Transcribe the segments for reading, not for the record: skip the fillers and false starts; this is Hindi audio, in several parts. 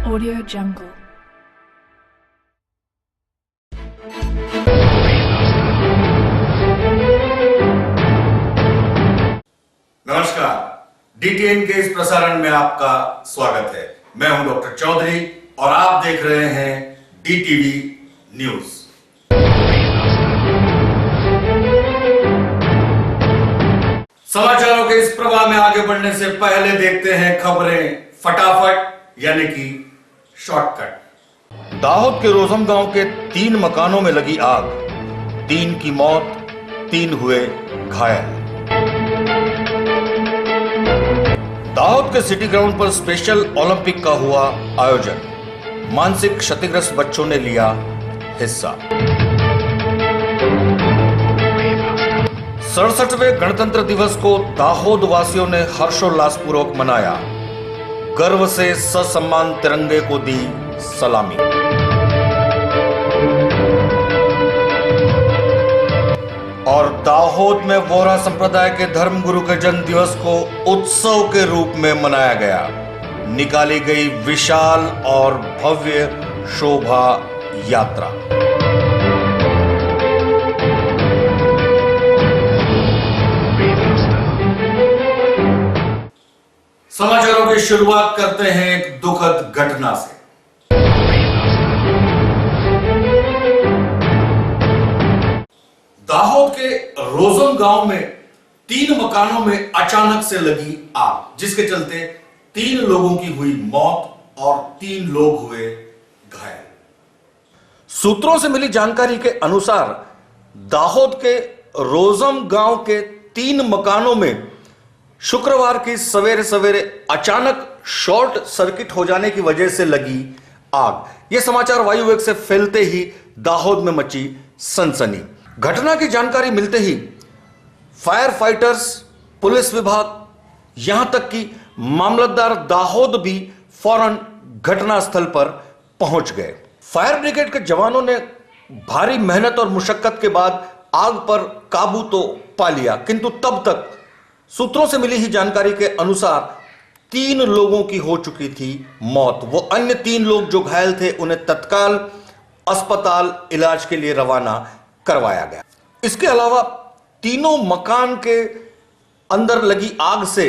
Audio Jungle. नमस्कार, डीटीएन के इस प्रसारण में आपका स्वागत है। मैं हूं डॉक्टर चौधरी और आप देख रहे हैं डीटीवी न्यूज। समाचारों के इस प्रवाह में आगे बढ़ने से पहले देखते हैं खबरें फटाफट यानी कि शॉर्टकट। दाहोद के रोजम गांव के 3 मकानों में लगी आग, 3 की मौत, 3 हुए घायल। दाहोद के सिटी ग्राउंड पर स्पेशल ओलंपिक का हुआ आयोजन, मानसिक क्षतिग्रस्त बच्चों ने लिया हिस्सा। 67वें गणतंत्र दिवस को दाहोद वासियों ने हर्षोल्लास पूर्वक मनाया, गर्व से ससम्मान तिरंगे को दी सलामी। और दाहोद में वोहरा संप्रदाय के धर्मगुरु के जन्म दिवस को उत्सव के रूप में मनाया गया। निकाली गई विशाल और भव्य शोभा यात्रा। समाचारों की शुरुआत करते हैं एक दुखद घटना से। दाहोद के रोजम गांव में 3 मकानों में अचानक से लगी आग, जिसके चलते 3 लोगों की हुई मौत और 3 लोग हुए घायल। सूत्रों से मिली जानकारी के अनुसार दाहोद के रोजम गांव के 3 मकानों में शुक्रवार की सवेरे सवेरे अचानक शॉर्ट सर्किट हो जाने की वजह से लगी आग। यह समाचार वायु वेग से फैलते ही दाहोद में मची सनसनी। घटना की जानकारी मिलते ही फायर फाइटर्स, पुलिस विभाग, यहां तक कि मामलतदार दाहोद भी फौरन घटनास्थल पर पहुंच गए। फायर ब्रिगेड के जवानों ने भारी मेहनत और मुशक्कत के बाद आग पर काबू तो पा लिया, किंतु तब तक सूत्रों से मिली ही जानकारी के अनुसार 3 लोगों की हो चुकी थी मौत। वो अन्य 3 लोग जो घायल थे उन्हें तत्काल अस्पताल इलाज के लिए रवाना करवाया गया। इसके अलावा तीनों मकान के अंदर लगी आग से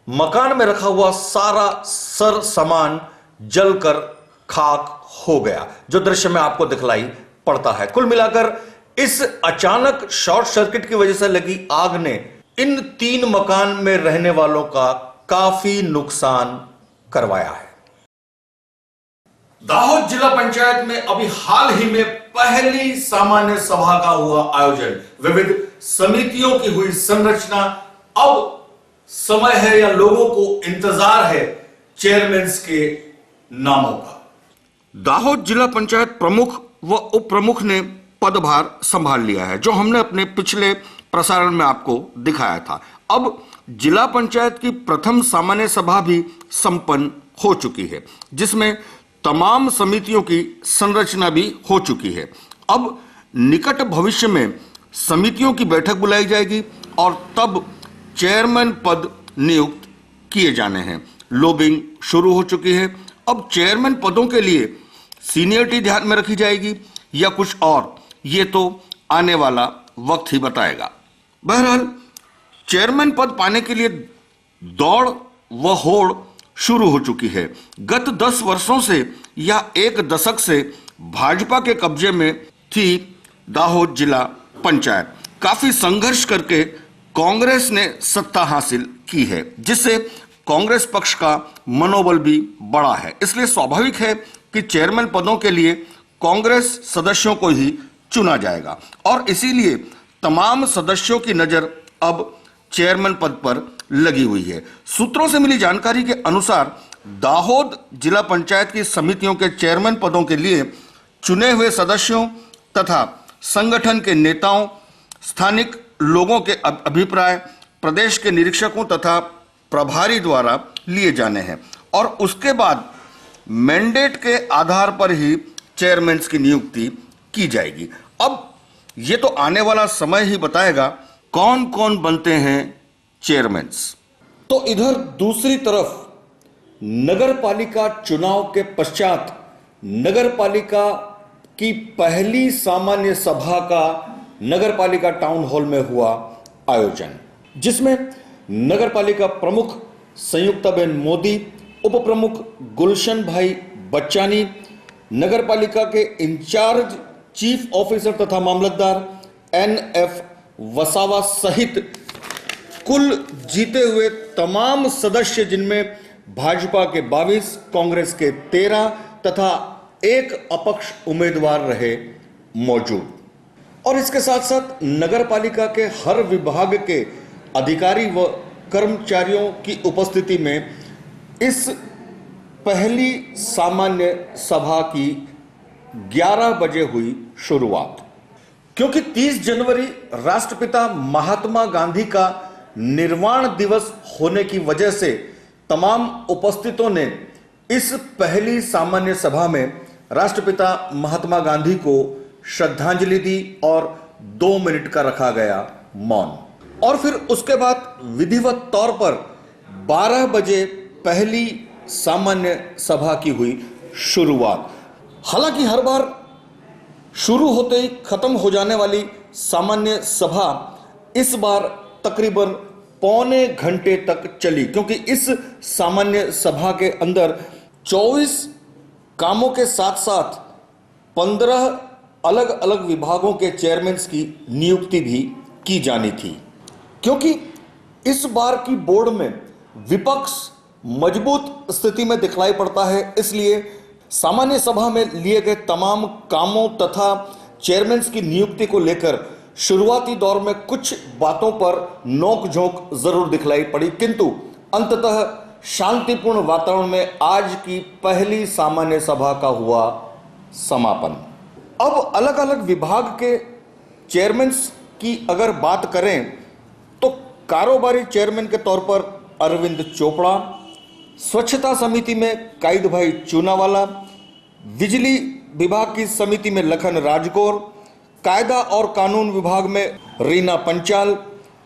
मकान में रखा हुआ सारा सर सामान जलकर खाक हो गया, जो दृश्य में आपको दिखलाई पड़ता है। कुल मिलाकर इस अचानक शॉर्ट सर्किट की वजह से लगी आग ने इन 3 मकान में रहने वालों का काफी नुकसान करवाया है। दाहोद जिला पंचायत में अभी हाल ही में पहली सामान्य सभा का हुआ आयोजन, विविध समितियों की हुई संरचना। अब समय है या लोगों को इंतजार है चेयरमैन्स के नामों का। दाहोद जिला पंचायत प्रमुख व उप प्रमुख ने पदभार संभाल लिया है, जो हमने अपने पिछले प्रसारण में आपको दिखाया था। अब जिला पंचायत की प्रथम सामान्य सभा भी संपन्न हो चुकी है, जिसमें तमाम समितियों की संरचना भी हो चुकी है। अब निकट भविष्य में समितियों की बैठक बुलाई जाएगी और तब चेयरमैन पद नियुक्त किए जाने हैं। लॉबिंग शुरू हो चुकी है। अब चेयरमैन पदों के लिए सीनियरिटी ध्यान में रखी जाएगी या कुछ और, ये तो आने वाला वक्त ही बताएगा। बहरहाल चेयरमैन पद पाने के लिए दौड़ व होड़ शुरू हो चुकी है। गत 10 वर्षों से या 1 दशक से भाजपा के कब्जे में थी दाहोद जिला पंचायत। काफी संघर्ष करके कांग्रेस ने सत्ता हासिल की है, जिससे कांग्रेस पक्ष का मनोबल भी बढ़ा है। इसलिए स्वाभाविक है कि चेयरमैन पदों के लिए कांग्रेस सदस्यों को ही चुना जाएगा और इसीलिए तमाम सदस्यों की नजर अब चेयरमैन पद पर लगी हुई है। सूत्रों से मिली जानकारी के अनुसार दाहोद जिला पंचायत की समितियों के चेयरमैन पदों के लिए चुने हुए सदस्यों तथा संगठन के नेताओं, स्थानिक लोगों के अभिप्राय प्रदेश के निरीक्षकों तथा प्रभारी द्वारा लिए जाने हैं और उसके बाद मैंडेट के आधार पर ही चेयरमैन्स की नियुक्ति की जाएगी। अब ये तो आने वाला समय ही बताएगा कौन कौन बनते हैं चेयरमैन्स। तो इधर दूसरी तरफ नगर पालिका चुनाव के पश्चात नगर पालिका की पहली सामान्य सभा का नगर पालिका टाउन हॉल में हुआ आयोजन, जिसमें नगर पालिका प्रमुख संयुक्ताबेन मोदी, उप प्रमुख गुलशन भाई बच्चानी, नगर पालिका के इंचार्ज चीफ ऑफिसर तथा मामलतदार NF वसावा सहित कुल जीते हुए तमाम सदस्य, जिनमें भाजपा के 22, कांग्रेस के 13 तथा एक अपक्ष उम्मीदवार रहे, मौजूद। और इसके साथ साथ नगर पालिका के हर विभाग के अधिकारी व कर्मचारियों की उपस्थिति में इस पहली सामान्य सभा की 11 बजे हुई शुरुआत। क्योंकि 30 जनवरी राष्ट्रपिता महात्मा गांधी का निर्वाण दिवस होने की वजह से तमाम उपस्थितों ने इस पहली सामान्य सभा में राष्ट्रपिता महात्मा गांधी को श्रद्धांजलि दी और 2 मिनट का रखा गया मौन। और फिर उसके बाद विधिवत तौर पर 12 बजे पहली सामान्य सभा की हुई शुरुआत। हालांकि हर बार शुरू होते ही खत्म हो जाने वाली सामान्य सभा इस बार तकरीबन पौने घंटे तक चली, क्योंकि इस सामान्य सभा के अंदर 24 कामों के साथ साथ 15 अलग अलग विभागों के चेयरमैन की नियुक्ति भी की जानी थी। क्योंकि इस बार की बोर्ड में विपक्ष मजबूत स्थिति में दिखलाई पड़ता है, इसलिए सामान्य सभा में लिए गए तमाम कामों तथा चेयरमैन की नियुक्ति को लेकर शुरुआती दौर में कुछ बातों पर नोक-झोंक जरूर दिखलाई पड़ी, किंतु अंततः शांतिपूर्ण वातावरण में आज की पहली सामान्य सभा का हुआ समापन। अब अलग अलग विभाग के चेयरमैन की अगर बात करें तो कारोबारी चेयरमैन के तौर पर अरविंद चोपड़ा, स्वच्छता समिति में कायद भाई चूनावाला, बिजली विभाग की समिति में लखन राजगौर, कायदा और कानून विभाग में रीना पंचाल,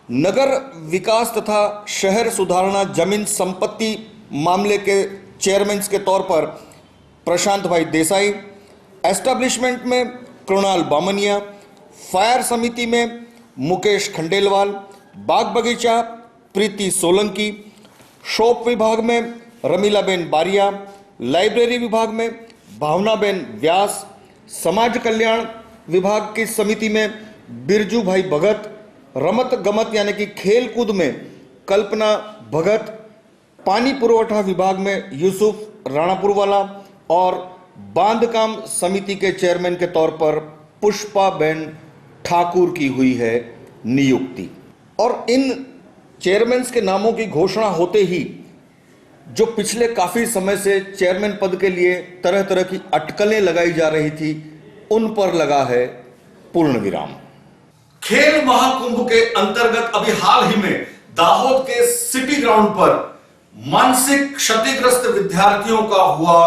नगर विकास तथा शहर सुधारना जमीन संपत्ति मामले के चेयरमैन के तौर पर प्रशांत भाई देसाई, एस्टैब्लिशमेंट में कृणाल बामनिया, फायर समिति में मुकेश खंडेलवाल, बाग बगीचा प्रीति सोलंकी, शॉप विभाग में रमीलाबेन बारिया, लाइब्रेरी विभाग में भावनाबेन व्यास, समाज कल्याण विभाग की समिति में बिरजू भाई भगत, रमत गमत यानी कि खेल कूद में कल्पना भगत, पानी पुरवठा विभाग में यूसुफ राणापुर वाला और बांधकाम समिति के चेयरमैन के तौर पर पुष्पाबेन ठाकुर की हुई है नियुक्ति। और इन चेयरमैन के नामों की घोषणा होते ही जो पिछले काफी समय से चेयरमैन पद के लिए तरह तरह की अटकलें लगाई जा रही थी, उन पर लगा है पूर्ण विराम। खेल महाकुंभ के अंतर्गत अभी हाल ही में दाहोद के सिटी ग्राउंड पर मानसिक क्षतिग्रस्त विद्यार्थियों का हुआ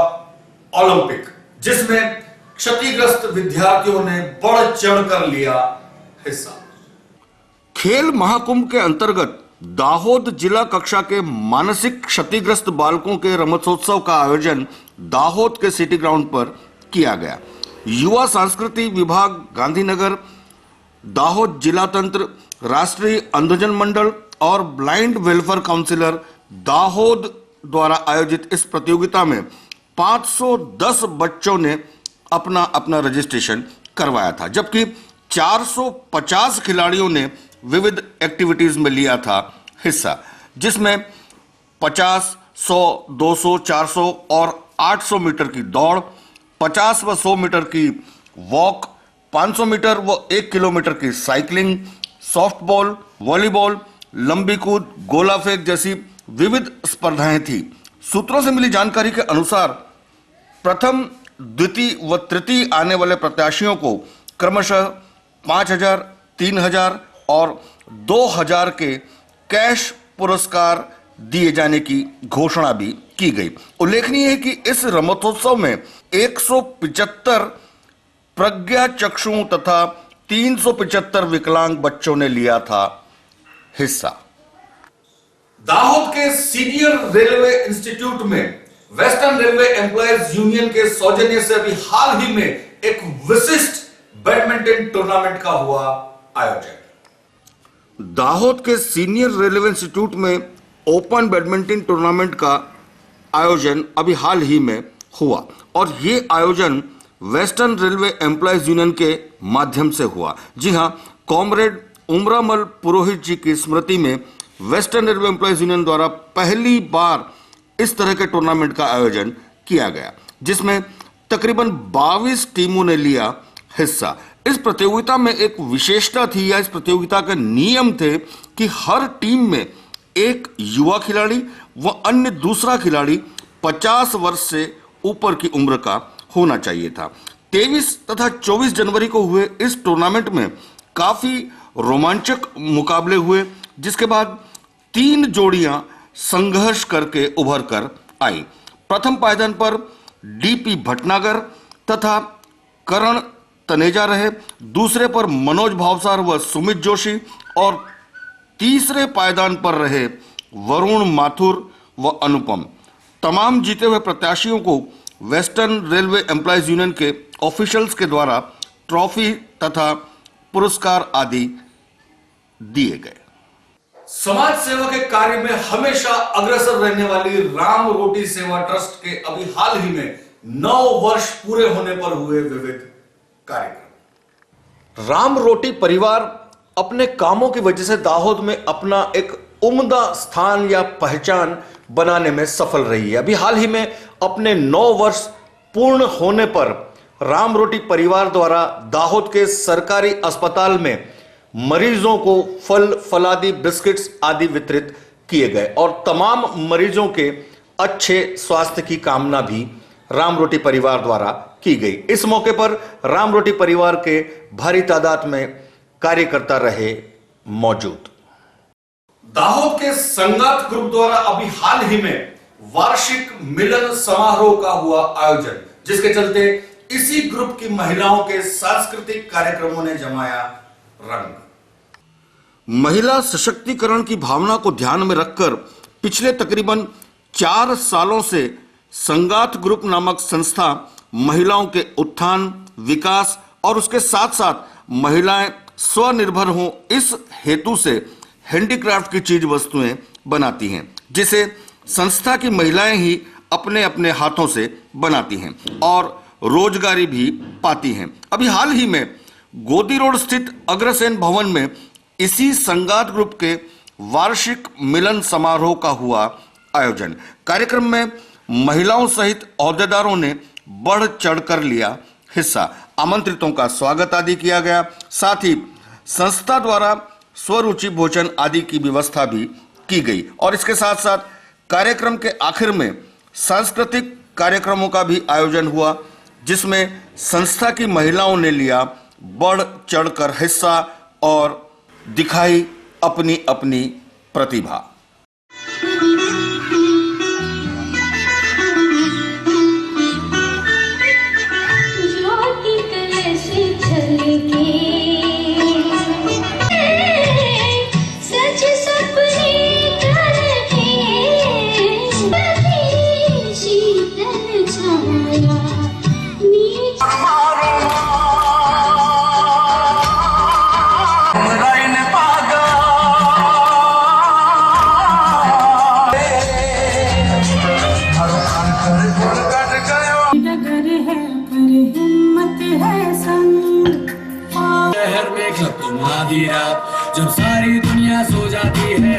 ओलंपिक, जिसमें क्षतिग्रस्त विद्यार्थियों ने बढ़ चढ़कर लिया हिस्सा। खेल महाकुंभ के अंतर्गत दाहोद जिला कक्षा के मानसिक क्षतिग्रस्त बालकों के रमतोत्सव का आयोजन दाहोद के सिटी ग्राउंड पर किया गया। युवा संस्कृति विभाग गांधीनगर, दाहोद जिला तंत्र, राष्ट्रीय अंधजन मंडल और ब्लाइंड वेलफेयर काउंसिलर दाहोद द्वारा आयोजित इस प्रतियोगिता में 510 बच्चों ने अपना अपना रजिस्ट्रेशन करवाया था, जबकि 450 खिलाड़ियों ने विविध एक्टिविटीज में लिया था हिस्सा, जिसमें 50, 100, 200, 400 और 800 मीटर की दौड़, 50 व 100 मीटर की वॉक, 500 मीटर व 1 किलोमीटर की साइकिलिंग, सॉफ्टबॉल, वॉलीबॉल, लंबी कूद, गोला फेंक जैसी विविध स्पर्धाएं थी। सूत्रों से मिली जानकारी के अनुसार प्रथम, द्वितीय व तृतीय आने वाले प्रत्याशियों को क्रमशः 5,000, 3,000 और 2,000 के कैश पुरस्कार दिए जाने की घोषणा भी की गई। उल्लेखनीय है कि इस रमतोत्सव में 175 प्रज्ञा चक्षुओं तथा 375 विकलांग बच्चों ने लिया था हिस्सा। दाहोद के सीनियर रेलवे इंस्टीट्यूट में वेस्टर्न रेलवे एम्प्लॉयज यूनियन के सौजन्य से अभी हाल ही में एक विशिष्ट बैडमिंटन टूर्नामेंट का हुआ आयोजन। दाहोद के सीनियर रेलवे इंस्टीट्यूट में ओपन बैडमिंटन टूर्नामेंट का आयोजन अभी हाल ही में हुआ और ये आयोजन वेस्टर्न रेलवे एम्प्लॉयज यूनियन के माध्यम से हुआ। जी हां, कॉमरेड उमरामल पुरोहित जी की स्मृति में वेस्टर्न रेलवे एम्प्लॉयज यूनियन द्वारा पहली बार इस तरह के टूर्नामेंट का आयोजन किया गया, जिसमें तकरीबन 22 टीमों ने लिया हिस्सा। इस प्रतियोगिता में एक विशेषता थी या इस प्रतियोगिता के नियम थे कि हर टीम में एक युवा खिलाड़ी व अन्य दूसरा खिलाड़ी 50 वर्ष से ऊपर की उम्र का होना चाहिए था। 23 तथा 24 जनवरी को हुए इस टूर्नामेंट में काफी रोमांचक मुकाबले हुए, जिसके बाद 3 जोड़ियां संघर्ष करके उभर कर आई। प्रथम पायदान पर डीपी भटनागर तथा करण तनेजा रहे, दूसरे पर मनोज भावसार व सुमित जोशी और तीसरे पायदान पर रहे वरुण माथुर व अनुपम। तमाम जीते हुए प्रत्याशियों को वेस्टर्न रेलवे एम्प्लॉयज यूनियन के ऑफिशियल्स के द्वारा ट्रॉफी तथा पुरस्कार आदि दिए गए। समाज सेवा के कार्य में हमेशा अग्रसर रहने वाली राम रोटी सेवा ट्रस्ट के अभी हाल ही में 9 वर्ष पूरे होने पर हुए विविध कार्यक्रम। राम रोटी परिवार अपने कामों की वजह से दाहोद में अपना एक उम्दा स्थान या पहचान बनाने में सफल रही है। अभी हाल ही में अपने 9 वर्ष पूर्ण होने पर राम रोटी परिवार द्वारा दाहोद के सरकारी अस्पताल में मरीजों को फल फलादी बिस्किट्स आदि वितरित किए गए और तमाम मरीजों के अच्छे स्वास्थ्य की कामना भी राम रोटी परिवार द्वारा की गई। इस मौके पर राम रोटी परिवार के भारी तादाद में कार्यकर्ता रहे मौजूद। दाहोद के संगात ग्रुप द्वारा अभी हाल ही में वार्षिक मिलन समारोह का हुआ आयोजन, जिसके चलते इसी ग्रुप की महिलाओं के सांस्कृतिक कार्यक्रमों ने जमाया रंग। महिला सशक्तिकरण की भावना को ध्यान में रखकर पिछले तकरीबन 4 सालों से संगात ग्रुप नामक संस्था महिलाओं के उत्थान, विकास और उसके साथ साथ महिलाएं स्वनिर्भर हों इस हेतु से हैंडीक्राफ्ट की चीज वस्तुएं बनाती हैं, जिसे संस्था की महिलाएं ही अपने अपने हाथों से बनाती हैं और रोजगारी भी पाती हैं। अभी हाल ही में गोदी रोड स्थित अग्रसेन भवन में इसी संगात ग्रुप के वार्षिक मिलन समारोह का हुआ आयोजन। कार्यक्रम में महिलाओं सहित ओहदेदारों ने बढ़ चढ़कर लिया हिस्सा। आमंत्रितों का स्वागत आदि किया गया। साथ ही संस्था द्वारा स्वरुचि भोजन आदि की व्यवस्था भी की गई और इसके साथ साथ कार्यक्रम के आखिर में सांस्कृतिक कार्यक्रमों का भी आयोजन हुआ, जिसमें संस्था की महिलाओं ने लिया बढ़ चढ़कर हिस्सा और दिखाई अपनी अपनी प्रतिभा। जब सारी दुनिया सो जाती है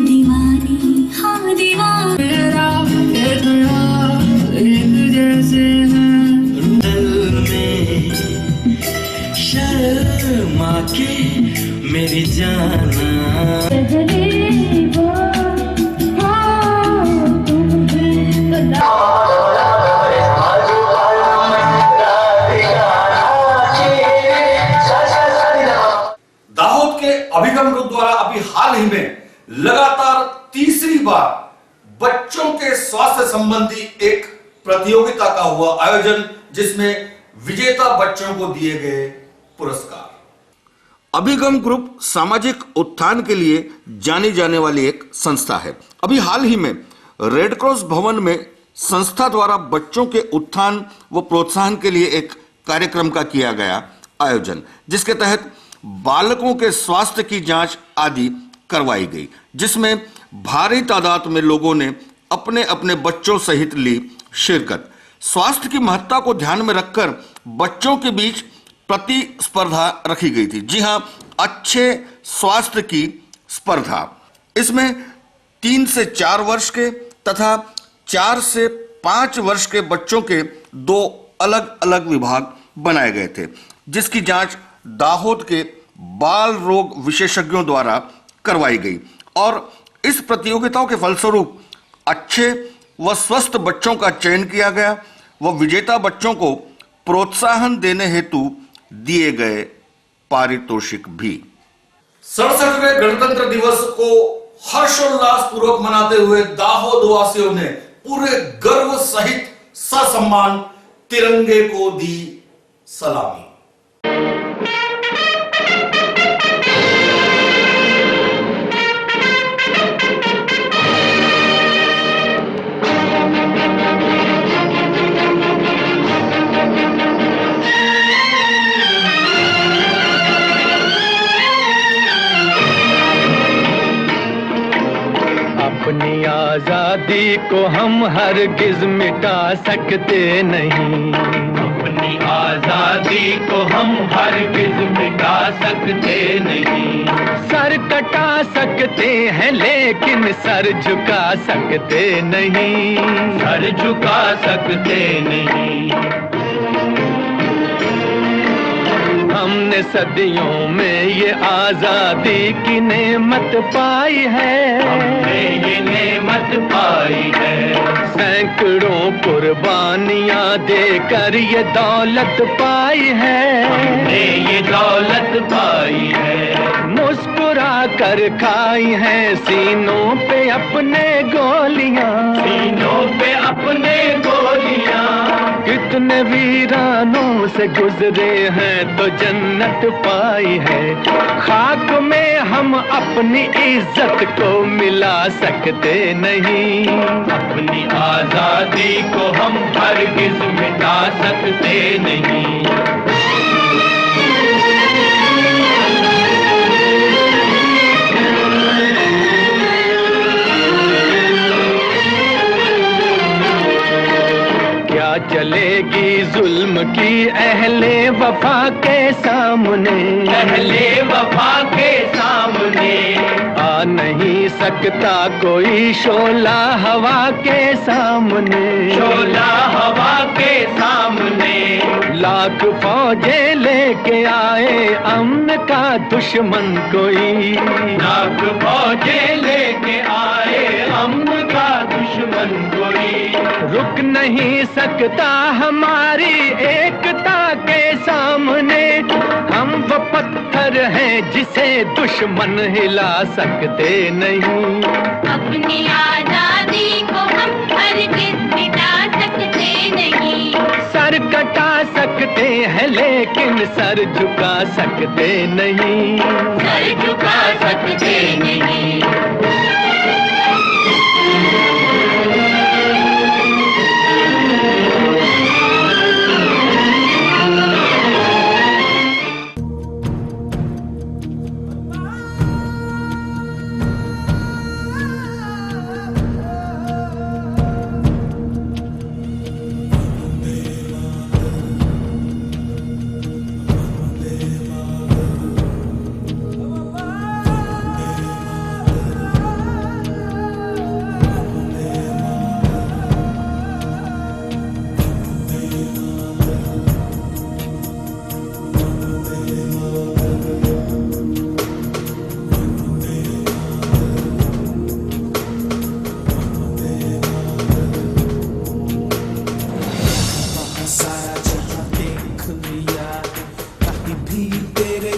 दीवानी हाँ दीवानी मेरा एक जैसे हैं दिल में शर्मा के मेरी जाना दाहोद के अभिगम ग्रुप द्वारा अभी हाल ही में लगातार तीसरी बार बच्चों के स्वास्थ्य संबंधी प्रतियोगिता का हुआ आयोजन, जिसमें विजेता बच्चों को दिए गए पुरस्कार। अभिगम ग्रुप सामाजिक उत्थान के लिए जानी जाने वाली एक संस्था है। अभी हाल ही में रेड क्रॉस भवन में संस्था द्वारा बच्चों के उत्थान व प्रोत्साहन के लिए एक कार्यक्रम का किया गया आयोजन, जिसके तहत बालकों के स्वास्थ्य की जांच आदि करवाई गई, जिसमें भारी तादाद में लोगों ने अपने अपने बच्चों सहित ली शिरकत। स्वास्थ्य की महत्ता को ध्यान में रखकर बच्चों के बीच प्रतिस्पर्धा रखी गई थी। जी हां, अच्छे स्वास्थ्य की स्पर्धा। इसमें 3 से 4 वर्ष के तथा 4 से 5 वर्ष के बच्चों के 2 अलग अलग विभाग बनाए गए थे, जिसकी जांच दाहोद के बाल रोग विशेषज्ञों द्वारा करवाई गई और इस प्रतियोगिताओं के फलस्वरूप अच्छे व स्वस्थ बच्चों का चयन किया गया व विजेता बच्चों को प्रोत्साहन देने हेतु दिए गए पारितोषिक भी। 67वें गणतंत्र दिवस को हर्षोल्लास पूर्वक मनाते हुए दाहोद वासियों ने पूरे गर्व सहित ससम्मान तिरंगे को दी सलामी। अपनी आजादी को हम हरगिज मिटा सकते नहीं, अपनी आजादी को हम हरगिज मिटा सकते नहीं। सर कटा सकते हैं लेकिन सर झुका सकते नहीं, सर झुका सकते नहीं। हमने सदियों में ये आजादी की नेमत पाई है, हमने ये नेमत पाई है। सैकड़ों कुर्बानियां देकर ये दौलत पाई है, हमने ये दौलत पाई है। मुस्कुरा कर खाई है सीनों पे अपने गोलियां, सीनों पे अपने गोलियां। कितने वीरानों से गुजरे हैं तो जन्नत पाई है। खाक में हम अपनी इज्जत को मिला सकते नहीं, अपनी आजादी को हम हरगिज मिटा सकते नहीं। चलेगी जुल्म की अहले वफा के सामने, अहले वफा के सामने। आ नहीं सकता कोई शोला हवा के सामने, शोला हवा के सामने। लाख फौजें लेके आए अमन का दुश्मन कोई, लाख फौजें लेके आए अमन का दुश्मन कोई। रुक नहीं सकता हमारी एकता के सामने। हम वो पत्थर हैं जिसे दुश्मन हिला सकते नहीं। अपनी आजादी को हम हरगिज मिटा सकते नहीं। सर कटा सकते हैं लेकिन सर झुका सकते नहीं, सर झुका सकते नहीं।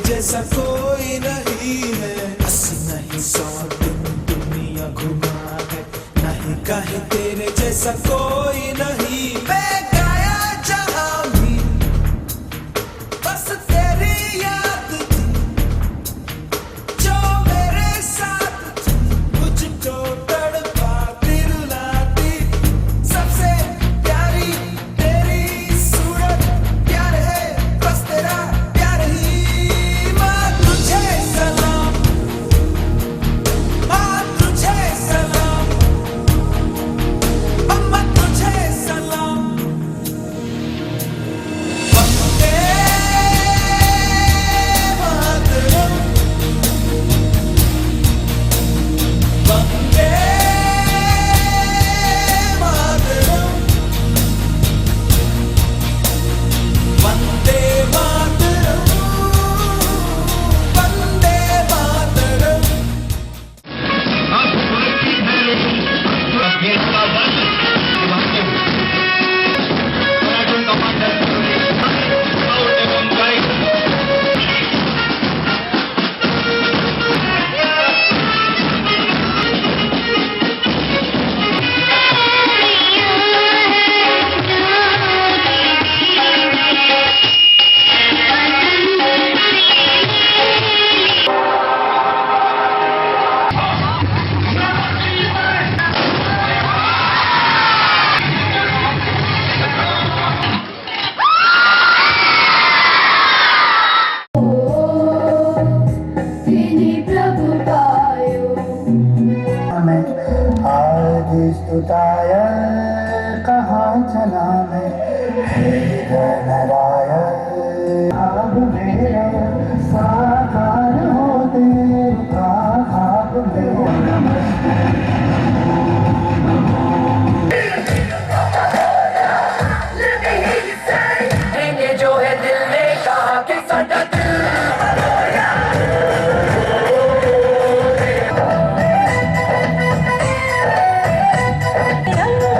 जैसा कोई नहीं है, 80 नहीं 100 दिन दुनिया घुमा है, नहीं कहे तेरे जैसा कोई नहीं।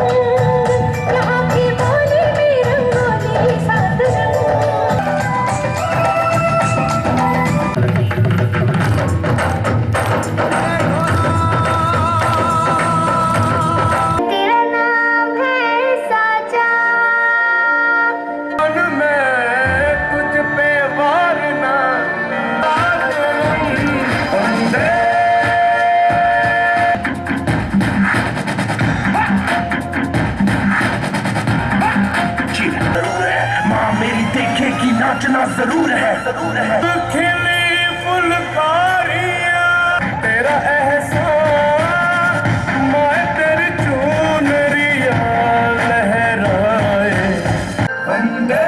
यहाँ की बोली में रंगोली सात तेरा नाम है साचा तुझ पे वारना माँ मेरी देखेगी नाचना जरूर है खिली फुलकारियाँ तेरा एहसान मैं तेरी चुनरिया लहराए वंदे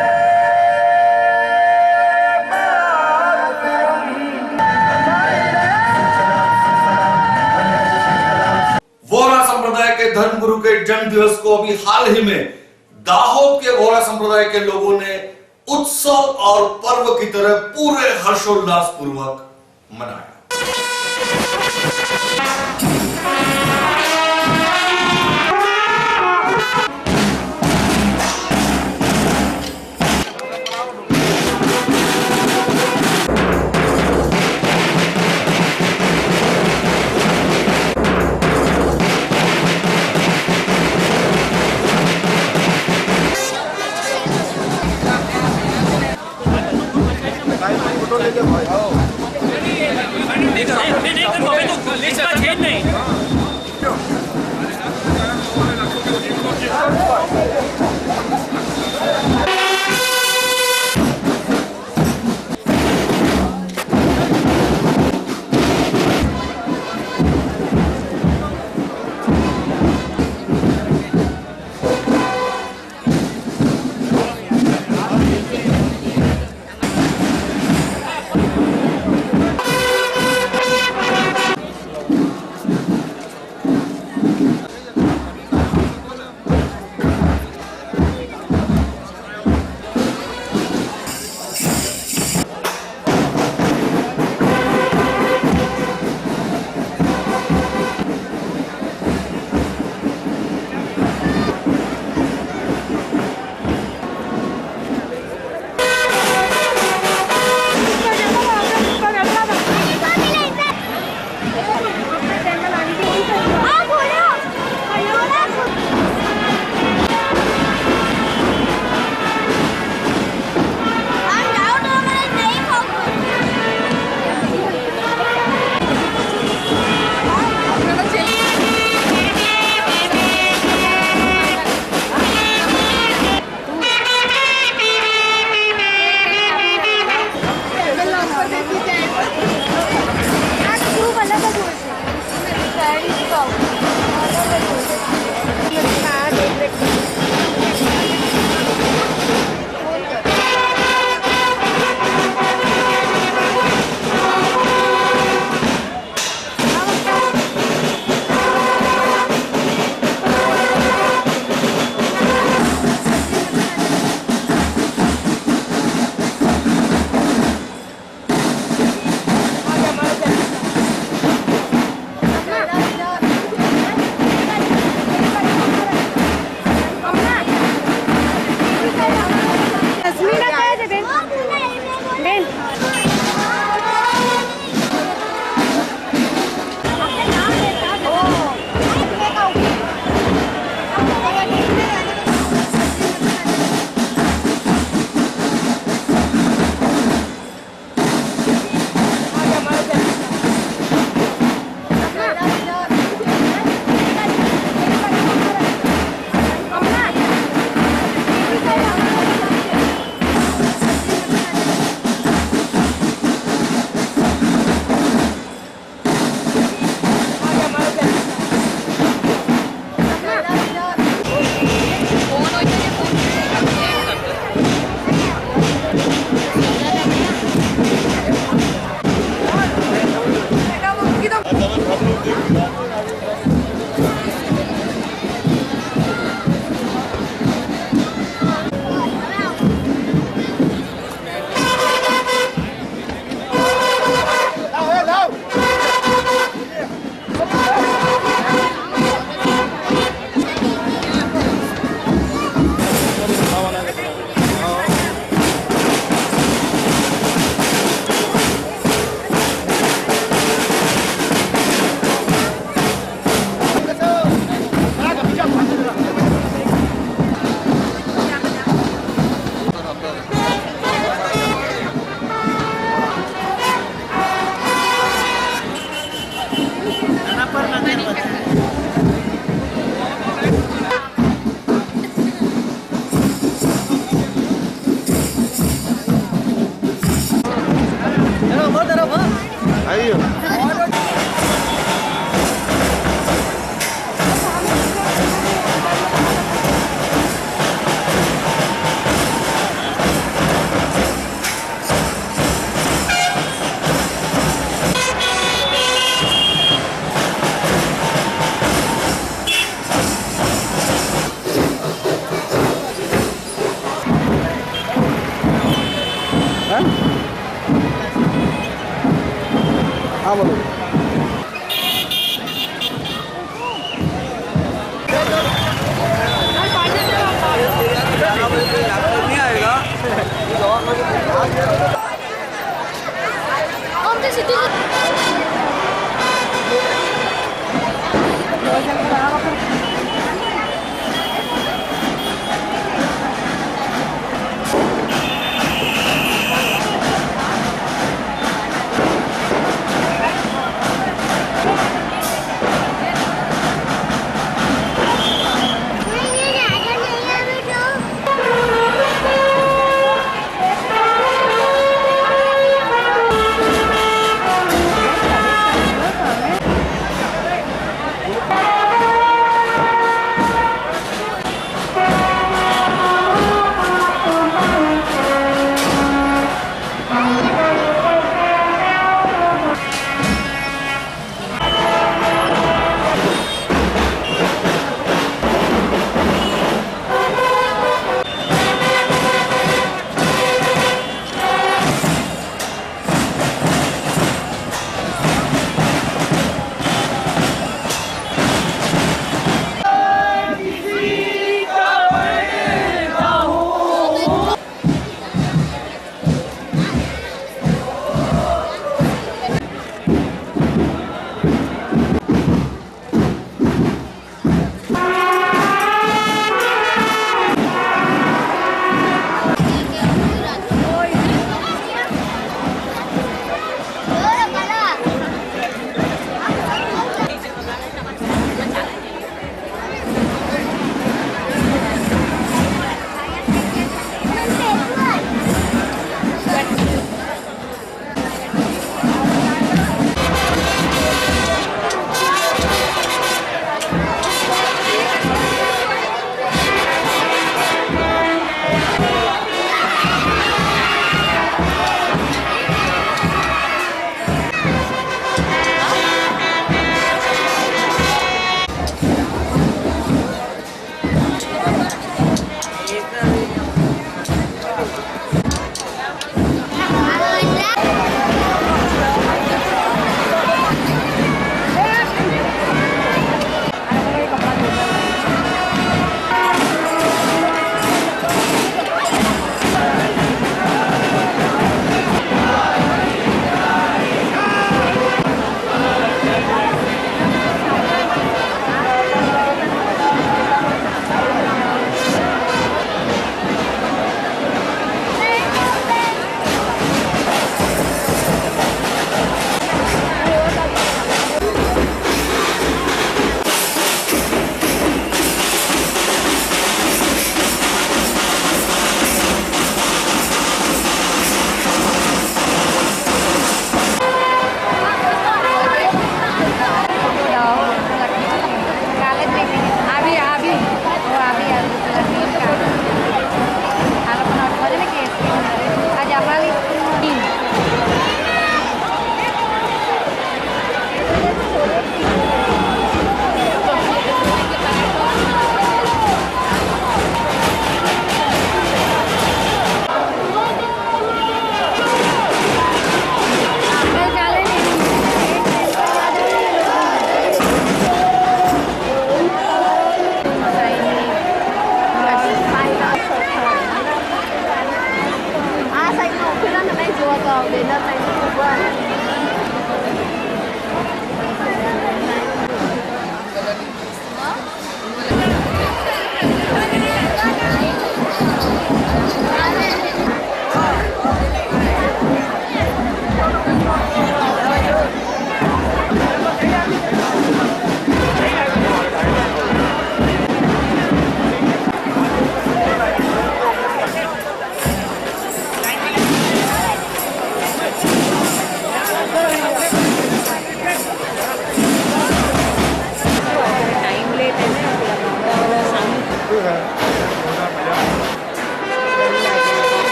वोहरा संप्रदाय के धर्मगुरु के जन्म दिवस को अभी हाल ही में दाहोद के वोहरा संप्रदाय के लोगों ने उत्सव और पर्व की तरह पूरे हर्षोल्लास पूर्वक मनाया।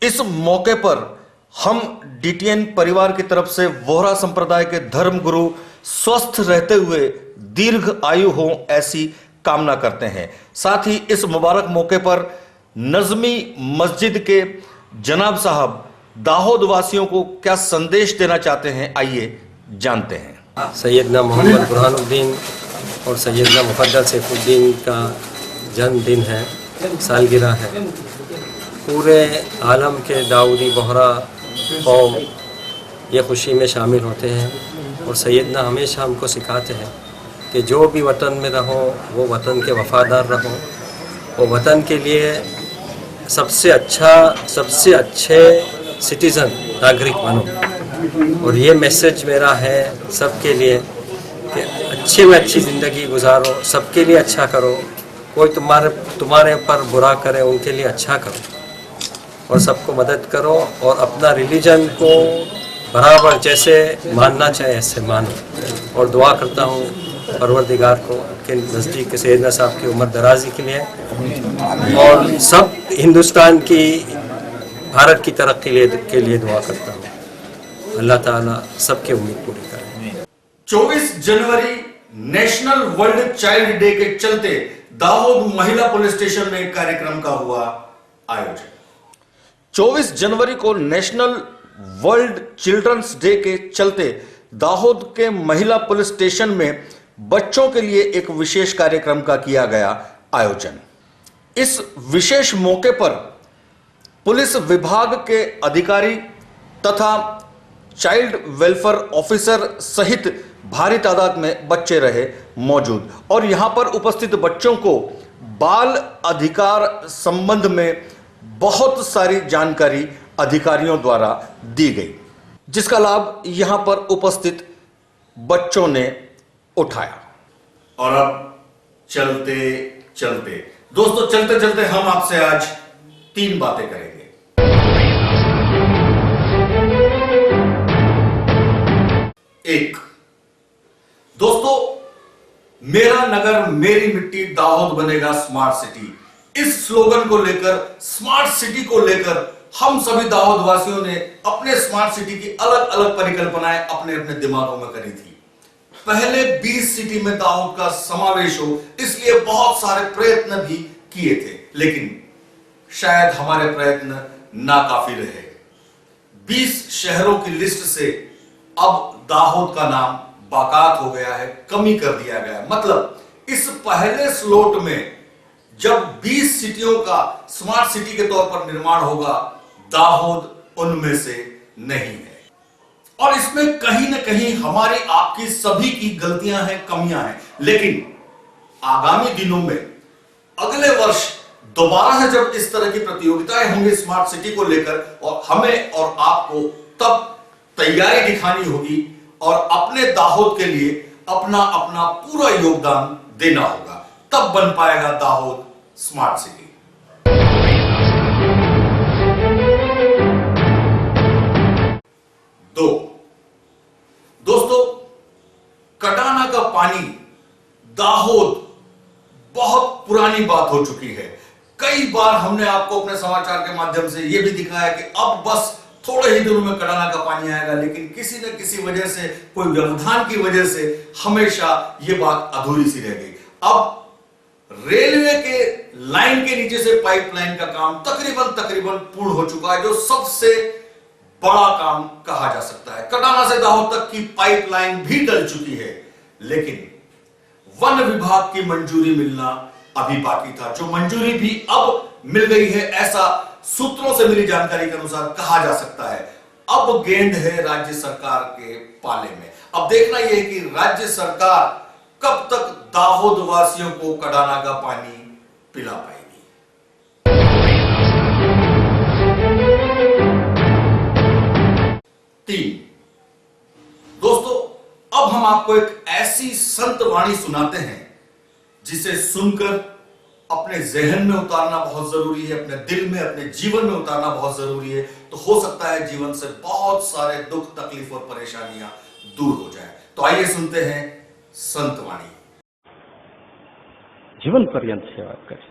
इस मौके पर हम डीटीएन परिवार की तरफ से वोहरा संप्रदाय के धर्म गुरु स्वस्थ रहते हुए दीर्घ आयु हो ऐसी कामना करते हैं। साथ ही इस मुबारक मौके पर नज़मी मस्जिद के जनाब साहब दाहोद वासियों को क्या संदेश देना चाहते हैं, आइए जानते हैं। सैयदना मोहम्मद बुरहानुद्दीन और सैयदना मुफद्दल सैफुद्दीन का जन्मदिन है, सालगिरह है। पूरे आलम के दाऊदी बोहरा कौम ये खुशी में शामिल होते हैं और सैयदना हमेशा हमको सिखाते हैं कि जो भी वतन में रहो वो वतन के वफ़ादार रहो, वो वतन के लिए सबसे अच्छे सिटीज़न नागरिक बनो। और ये मैसेज मेरा है सबके लिए कि अच्छे में अच्छी ज़िंदगी गुजारो, सबके लिए अच्छा करो। कोई तुम्हारे ऊपर बुरा करे उनके लिए अच्छा करो और सबको मदद करो और अपना रिलीजन को बराबर जैसे मानना चाहे ऐसे मानो। और दुआ करता हूँ परवरदिगार को के नज़दीक के सैयदना साहब की उम्र दराजी के लिए और सब हिंदुस्तान की भारत की तरक्की के लिए दुआ करता हूँ। अल्लाह ताला सबकी उम्मीद पूरी करे। 24 जनवरी नेशनल वर्ल्ड चाइल्ड डे के चलते दाहोद महिला पुलिस स्टेशन में कार्यक्रम का हुआ आयोजन। 24 जनवरी को नेशनल वर्ल्ड चिल्ड्रंस डे के चलते दाहोद के महिला पुलिस स्टेशन में बच्चों के लिए एक विशेष कार्यक्रम का किया गया आयोजन। इस विशेष मौके पर पुलिस विभाग के अधिकारी तथा चाइल्ड वेलफेयर ऑफिसर सहित भारी तादाद में बच्चे रहे मौजूद और यहां पर उपस्थित बच्चों को बाल अधिकार संबंध में बहुत सारी जानकारी अधिकारियों द्वारा दी गई, जिसका लाभ यहां पर उपस्थित बच्चों ने उठाया। और अब चलते चलते दोस्तों, चलते चलते हम आपसे आज 3 बातें करेंगे। एक, दोस्तों, मेरा नगर मेरी मिट्टी दाहोद बनेगा स्मार्ट सिटी। इस स्लोगन को लेकर, स्मार्ट सिटी को लेकर हम सभी दाहोद वासियों ने अपने स्मार्ट सिटी की अलग अलग परिकल्पनाएं अपने अपने दिमागों में करी थी। पहले 20 सिटी में दाहोद का समावेश हो, इसलिए बहुत सारे प्रयत्न भी किए थे, लेकिन शायद हमारे प्रयत्न नाकाफी रहे। 20 शहरों की लिस्ट से अब दाहोद का नाम बाकात हो गया है, कमी कर दिया गया है। मतलब इस पहले स्लॉट में जब 20 सिटियों का स्मार्ट सिटी के तौर पर निर्माण होगा, दाहोद उनमें से नहीं है। और इसमें कहीं ना कहीं हमारी आपकी सभी की गलतियां हैं, कमियां हैं। लेकिन आगामी दिनों में, अगले वर्ष दोबारा से जब इस तरह की प्रतियोगिताएं होंगी स्मार्ट सिटी को लेकर, और हमें और आपको तब तैयारी दिखानी होगी और अपने दाहोद के लिए अपना अपना पूरा योगदान देना होगा, तब बन पाएगा दाहोद स्मार्ट सिटी। दोस्तों, कटाना का पानी दाहोद बहुत पुरानी बात हो चुकी है। कई बार हमने आपको अपने समाचार के माध्यम से यह भी दिखाया कि अब बस थोड़े ही दिनों में कटाना का पानी आएगा, लेकिन किसी न किसी वजह से, कोई व्यवधान की वजह से हमेशा यह बात अधूरी सी रह गई। अब रेलवे के लाइन के नीचे से पाइपलाइन का काम तकरीबन पूर्ण हो चुका है, जो सबसे बड़ा काम कहा जा सकता है। कटाना से दाहोद तक की पाइपलाइन भी डल चुकी है, लेकिन वन विभाग की मंजूरी मिलना अभी बाकी था, जो मंजूरी भी अब मिल गई है, ऐसा सूत्रों से मिली जानकारी के अनुसार कहा जा सकता है। अब गेंद है राज्य सरकार के पाले में। अब देखना यह है कि राज्य सरकार कब तक दाहोद वासियों को कटाना का पानी पिला पाएगी। दोस्तों, अब हम आपको एक ऐसी संत वाणी सुनाते हैं जिसे सुनकर अपने जहन में उतारना बहुत जरूरी है, अपने दिल में, अपने जीवन में उतारना बहुत जरूरी है। तो हो सकता है जीवन से बहुत सारे दुख, तकलीफ और परेशानियां दूर हो जाए। तो आइए सुनते हैं संत वाणी। जीवन पर्यंत सेवा કરી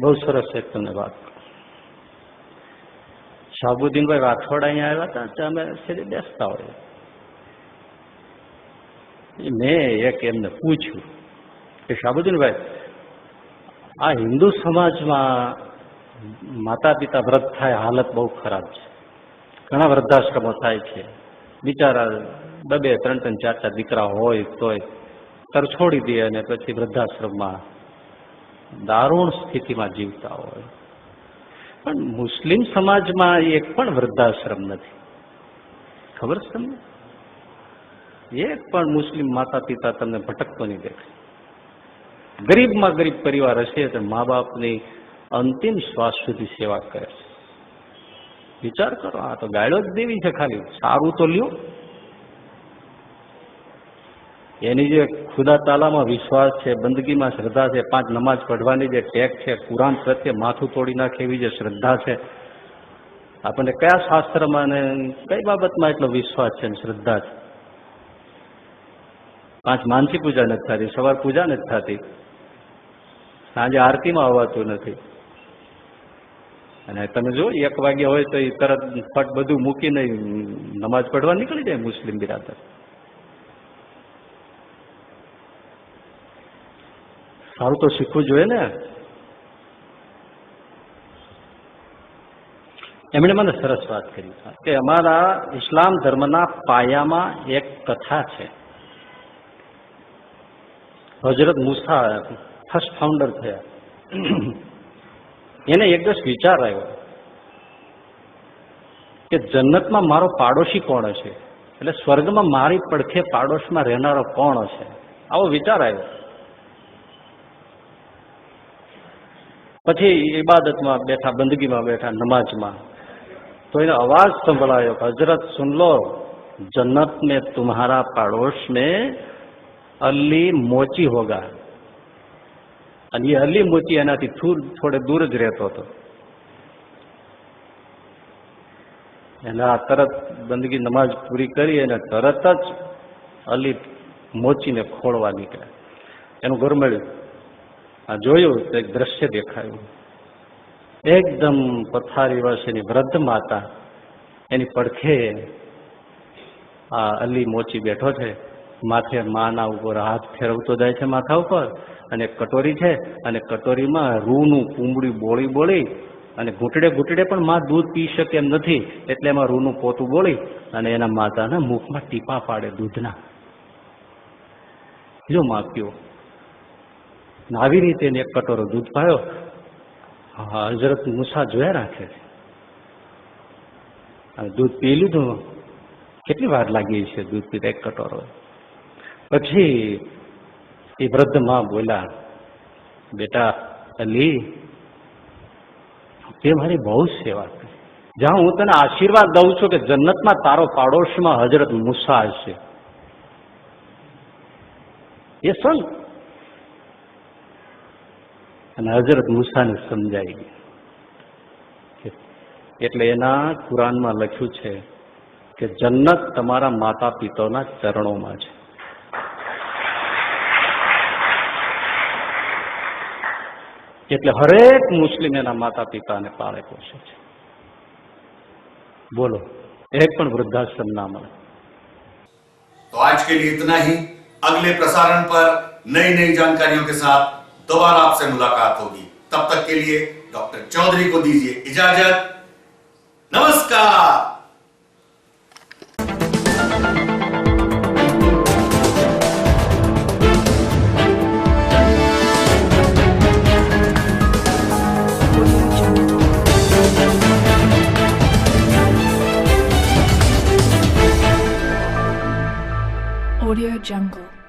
બહુ સરસ એક તમને વાત કહું। શાહબુદ્દીનભાઈ રાઠોડ અહીંયા આવ્યા હતા તો અમે સીધી બેસતા હોઈએ। મેં એક એમને પૂછ્યું કે શાહબુદ્દીનભાઈ, આ હિન્દુ સમાજમાં માતા પિતા વ્રત થાય હાલત બહુ ખરાબ છે, ઘણા વૃદ્ધાશ્રમો થાય છે, બિચારા 2-2, 3-3, 4-4 દીકરા હોય તોય તર છોડી દે અને પછી વૃદ્ધાશ્રમમાં દારૂણ સ્થિતિમાં જીવતા હોય। પણ મુસ્લિમ સમાજમાં એક પણ વૃદ્ધાશ્રમ નથી, ખબર છે તમને? એક પણ મુસ્લિમ માતા પિતા તમને ભટકતો નહીં દેખાય। ગરીબમાં ગરીબ પરિવાર હશે તો મા બાપની અંતિમ શ્વાસ સુધી સેવા કરે છે। વિચાર કરો, આ તો ગાળો જ દેવી છે, ખાલી સારું તો લ્યો। એની જે ખુદા તાલામાં વિશ્વાસ છે, બંદગીમાં શ્રદ્ધા છે, 5 નમાજ પઢવાની જે ટેક છે, કુરાન પ્રત્યે માથું તોડી નાખે એવી જે શ્રદ્ધા છે, આપણને કયા શાસ્ત્રમાં ને કઈ બાબતમાં એટલો વિશ્વાસ છે, શ્રદ્ધા છે? 5 માનસી પૂજા નથી થતી, સવાર પૂજા નથી થતી, સાંજે આરતીમાં આવવાતું નથી, અને તમે જો 1 વાગ્યા હોય તો એ તરત ફટ બધું મૂકીને નમાજ પઢવા નીકળી જાય મુસ્લિમ બિરાદર। સારું તો શીખવું જોઈએ ને। એમણે મને સરસ વાત કરી કે અમારા ઇસ્લામ ધર્મના પાયામાં એક કથા છે। હજરત મૂસા ફર્સ્ટ ફાઉન્ડર થયા, એને એક દિવસ વિચાર આવ્યો કે જન્નતમાં મારો પાડોશી કોણ હશે, એટલે સ્વર્ગમાં મારી પડખે પાડોશમાં રહેનારો કોણ હશે, આવો વિચાર આવ્યો। પછી ઇબાદતમાં બેઠા, બંદગીમાં બેઠા, નમાજમાં, तो इन्हें आवाज संभलायो, हजरत सुन लो, जन्नत में तुम्हारा पड़ोस में अली मोची होगा। और ये अली मोची एनाथी थोड़े दूर ज रहतो तो एना तरत बंदगी नमाज पूरी करी अने तरत ज अली मोची ने खोड़वा निकळ्या। एनु घर मळ्युं, आ जोयुं तो एक दृश्य देखायुं। एकदम पथारी वर्षनी वृद्ध माता एनी પડખે आ अली मोची बैठो छे, माथे माना उपर हाथ फेरवतो जाय छे माथा उपर, अने कटोरी छे अने कटोरीमां रूनु पूंबड़ी बोળી बोળી अने घूंटड़े घूंटड़े पण मां दूध पी शके एम नथी, એટલે એમાં રૂનું પોતું બોળી અને એના માતાના મુખમાં ટીપા પાડે દૂધના। જો માં પીઓ, આવી રીતે એક કટોરો દૂધ પાયો। हजरत मूसा जोया राखे दूध पी लीधुं, કેટલી વાર લાગી છે दूध पीता एक कटोरो। પછી એ વૃદ્ધ માં બોલા, બેટા અલી, તે મારી બહુ સેવા કરી, જ્યાં હું તને આશીર્વાદ દઉં છું કે જન્નતમાં તારો પાડોશમાં હજરત મૂસા હશે। એ સંત. અને હજરત મૂસાને સમજાઈ ગયું. એટલે એના કુરાનમાં લખ્યું છે કે જન્નત તમારા માતા પિતાના ચરણોમાં છે. એટલે હરેક મુસ્લિમ એના માતા પિતાને પાળે પોષે છે. બોલો, एक पण वृद्धाश्रम ना मिले. तो आज के लिए इतना ही. अगले प्रसारण पर नई नई जानकारियों के साथ दोबारा आपसे मुलाकात होगी. तब तक के लिए डॉक्टर चौधरी को दीजिए इजाजत. नमस्कार. Audio Jungle.